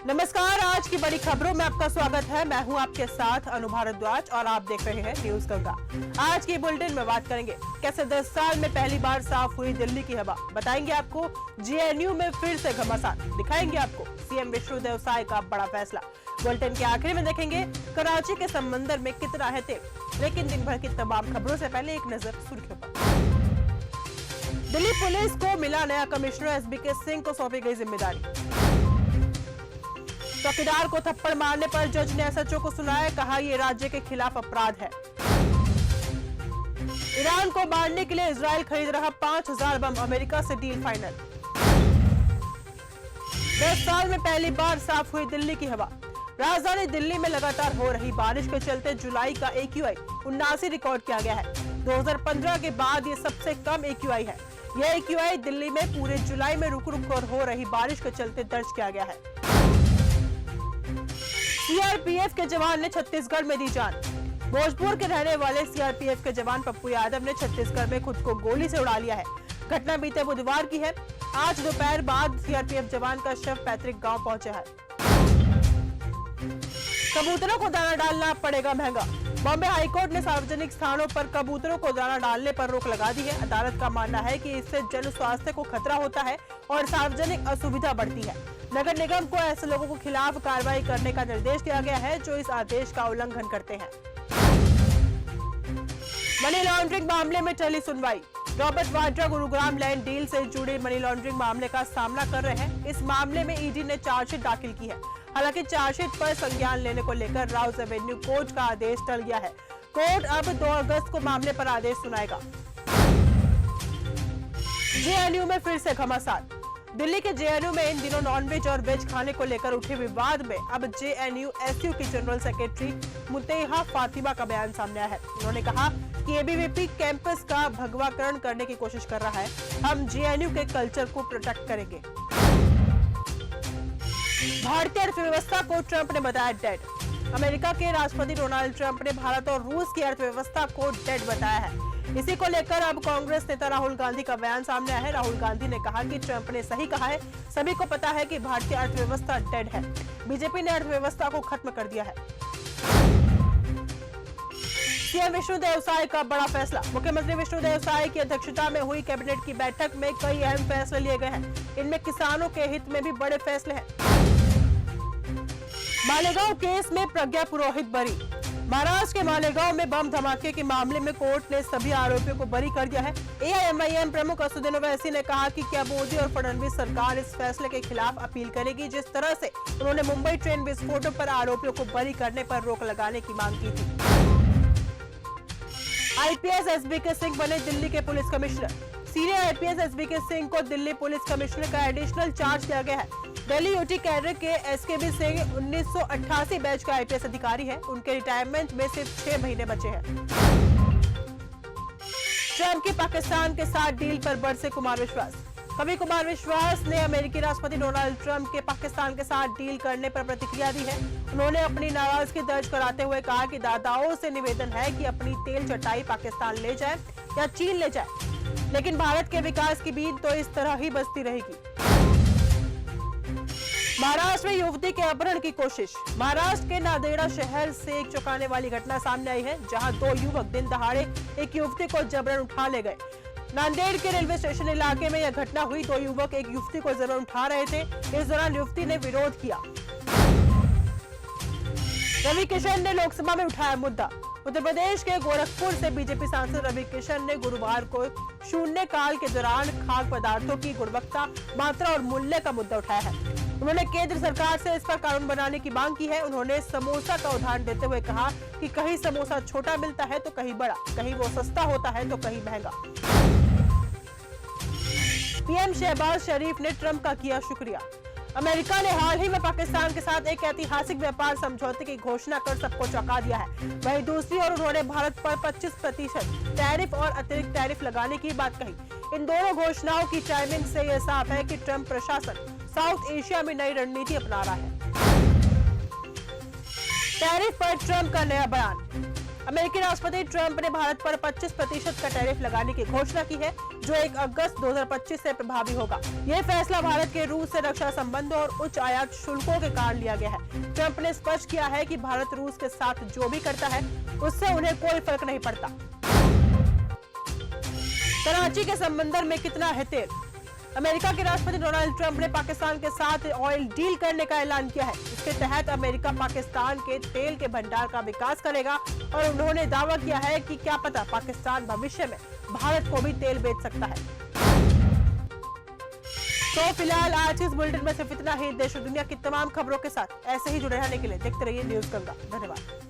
नमस्कार, आज की बड़ी खबरों में आपका स्वागत है। मैं हूं आपके साथ अनु भारद्वाज और आप देख रहे हैं न्यूज गंगा। आज की बुलेटिन में बात करेंगे कैसे 10 साल में पहली बार साफ हुई दिल्ली की हवा। बताएंगे आपको जेएनयू में फिर से घमासान। दिखाएंगे आपको सीएम विष्णुदेव साय का बड़ा फैसला। बुलेटिन के आखिर में देखेंगे कराची के समंदर में कितना है तेल। लेकिन दिन भर की तमाम खबरों से पहले एक नजर सुर्खियों पर। दिल्ली पुलिस को मिला नया कमिश्नर एसबीके सिंह को सौंपी गई जिम्मेदारी। चौकीदार को थप्पड़ मारने पर जज ने एसएचओ को सुनाया, कहा यह राज्य के खिलाफ अपराध है। ईरान को मारने के लिए इजराइल खरीद रहा 5000 बम, अमेरिका से डील फाइनल। 10 साल में पहली बार साफ हुई दिल्ली की हवा। राजधानी दिल्ली में लगातार हो रही बारिश के चलते जुलाई का AQI 79 रिकॉर्ड किया गया है। 2015 के बाद ये सबसे कम AQI है। यह AQI दिल्ली में पूरे जुलाई में रुक रुक कर हो रही बारिश के चलते दर्ज किया गया है। सीआरपीएफ के जवान ने छत्तीसगढ़ में दी जान। भोजपुर के रहने वाले सीआरपीएफ के जवान पप्पू यादव ने छत्तीसगढ़ में खुद को गोली से उड़ा लिया है। घटना बीते बुधवार की है। आज दोपहर बाद सीआरपीएफ जवान का शव पैतृक गांव पहुंचा है। कबूतरों को दाना डालना पड़ेगा महंगा। बॉम्बे हाईकोर्ट ने सार्वजनिक स्थानों पर कबूतरों को दाना डालने पर रोक लगा दी है। अदालत का मानना है कि इससे जन स्वास्थ्य को खतरा होता है और सार्वजनिक असुविधा बढ़ती है। नगर निगम को ऐसे लोगों के खिलाफ कार्रवाई करने का निर्देश दिया गया है जो इस आदेश का उल्लंघन करते हैं। मनी लॉन्ड्रिंग मामले में चली सुनवाई। Robert Vadra Gurugram land deal से जुड़े मनी लॉन्ड्रिंग मामले का सामना कर रहे हैं। इस मामले में ईडी ने चार्जशीट दाखिल की है। हालांकि चार्जशीट पर संज्ञान लेने को लेकर राउस एवेन्यू कोर्ट का आदेश टल गया है। कोर्ट अब 2 अगस्त को मामले पर आदेश सुनाएगा। जेएनयू में फिर से घमासान। दिल्ली के जेएनयू में इन दिनों नॉनवेज और वेज खाने को लेकर उठे विवाद में अब जेएनयू-एसयू की जनरल सेक्रेटरी मुत्तैहा फातिमा का बयान सामने आया है। उन्होंने कहा कि एबीवीपी कैंपस का भगवाकरण करने की कोशिश कर रहा है। हम जेएनयू के कल्चर को प्रोटेक्ट करेंगे। भारतीय अर्थव्यवस्था को ट्रंप ने बताया डेड। अमेरिका के राष्ट्रपति डोनाल्ड ट्रंप ने भारत और रूस की अर्थव्यवस्था को डेड बताया है। इसी को लेकर अब कांग्रेस नेता राहुल गांधी का बयान सामने आया है। राहुल गांधी ने कहा कि ट्रंप ने सही कहा है। सभी को पता है कि भारतीय अर्थव्यवस्था डेड है। बीजेपी ने अर्थव्यवस्था को खत्म कर दिया है। सीएम विष्णुदेव साय का बड़ा फैसला। मुख्यमंत्री विष्णुदेव साय की अध्यक्षता में हुई कैबिनेट की बैठक में कई अहम फैसले लिए गए हैं। इनमें किसानों के हित में भी बड़े फैसले हैं। मालेगांव केस में प्रज्ञा पुरोहित बरी। महाराष्ट्र के मालेगांव में बम धमाके के मामले में कोर्ट ने सभी आरोपियों को बरी कर दिया है। एआईएमआईएम प्रमुख असदुद्दीन ओवैसी ने कहा कि क्या मोदी और फडणवीस सरकार इस फैसले के खिलाफ अपील करेगी। जिस तरह से उन्होंने मुंबई ट्रेन विस्फोटों पर आरोपियों को बरी करने पर रोक लगाने की मांग की थी। आईपीएस एसबीके सिंह बने दिल्ली के police commissioner. Senior IPS SBK Singh को दिल्ली पुलिस कमिश्नर का एडिशनल चार्ज दिया गया है। दिल्ली यूटी कैडर के एसकेबी सिंह 1988 बैच का आईपीएस अधिकारी है। उनके रिटायरमेंट में सिर्फ 6 महीने बचे हैं। ट्रंप की पाकिस्तान के साथ डील पर बरसे कुमार विश्वास। कवि कुमार विश्वास ने अमेरिकी राष्ट्रपति डोनाल्ड ट्रंप के पाकिस्तान के साथ डील करने पर प्रतिक्रिया दी है। उन्होंने अपनी नाराजगी दर्ज कराते हुए कहा कि दाताओं से निवेदन है कि अपनी तेल चटाई पाकिस्तान ले जाए या चीन ले जाए, लेकिन भारत के विकास की बीज तो इस तरह ही बसती रहेगी। महाराष्ट्र में युवती के अपहरण की कोशिश। महाराष्ट्र के नांदेड़ शहर से एक चौंकाने वाली घटना सामने आई है, जहां 2 युवक दिन दहाड़े एक युवती को जबरन उठा ले गए। नांदेड़ के रेलवे स्टेशन इलाके में यह घटना हुई। 2 युवक एक युवती को जबरन उठा रहे थे। इस दौरान युवती ने विरोध किया। रवि किशन ने लोकसभा में उठाया मुद्दा। उत्तर प्रदेश के गोरखपुर से बीजेपी सांसद रवि किशन ने गुरुवार को शून्यकाल के दौरान खाद्य पदार्थों की गुणवत्ता, मात्रा और मूल्य का मुद्दा उठाया है। उन्होंने केंद्र सरकार से इस पर कानून बनाने की मांग की है। उन्होंने समोसा का उदाहरण देते हुए कहा कि कहीं समोसा छोटा मिलता है तो कहीं बड़ा, कहीं वो सस्ता होता है तो कहीं महंगा। पीएम शहबाज शरीफ ने ट्रंप का किया शुक्रिया। अमेरिका ने हाल ही में पाकिस्तान के साथ एक ऐतिहासिक व्यापार समझौते की घोषणा कर सबको चौंका दिया है। वहीं दूसरी ओर उन्होंने भारत पर 25% टैरिफ और अतिरिक्त टैरिफ लगाने की बात कही। इन दोनों घोषणाओं की टाइमिंग से यह साफ है कि ट्रंप प्रशासन साउथ एशिया में नई रणनीति अपना रहा है। टैरिफ पर ट्रंप का नया बयान। अमेरिकी राष्ट्रपति ट्रंप ने भारत पर 25% का टैरिफ लगाने की घोषणा की है, जो 1 अगस्त 2025 से प्रभावी होगा। यह फैसला भारत के रूस से रक्षा संबंधों और उच्च आयात शुल्कों के कारण लिया गया है। ट्रंप ने स्पष्ट किया है कि भारत रूस के साथ जो भी करता है उससे उन्हें कोई फर्क नहीं पड़ता। कराची के समंदर में कितना है तेल? अमेरिका के राष्ट्रपति डोनाल्ड ट्रंप ने पाकिस्तान के साथ ऑयल डील करने का ऐलान किया है। इसके तहत अमेरिका पाकिस्तान के तेल के भंडार का विकास करेगा और उन्होंने दावा किया है कि क्या पता पाकिस्तान भविष्य में भारत को भी तेल बेच सकता है। तो फिलहाल आज इस बुलेटिन में सिर्फ इतना ही। देश और दुनिया की तमाम खबरों के साथ ऐसे ही जुड़े रहने के लिए देखते रहिए न्यूज़ गंगा। धन्यवाद।